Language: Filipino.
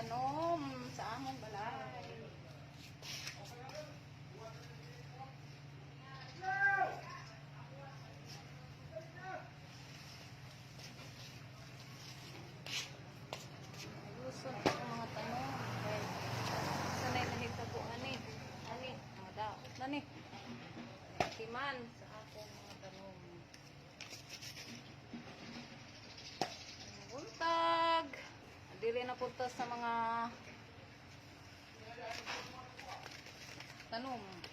tanom sa among balay. Ayuson ang mga tanom. Okay. Sanay nahitabo ani. Ani, mga daot na ni. Timan sa akong mga tanom. Buntag. Dili na punta sa mga tanom.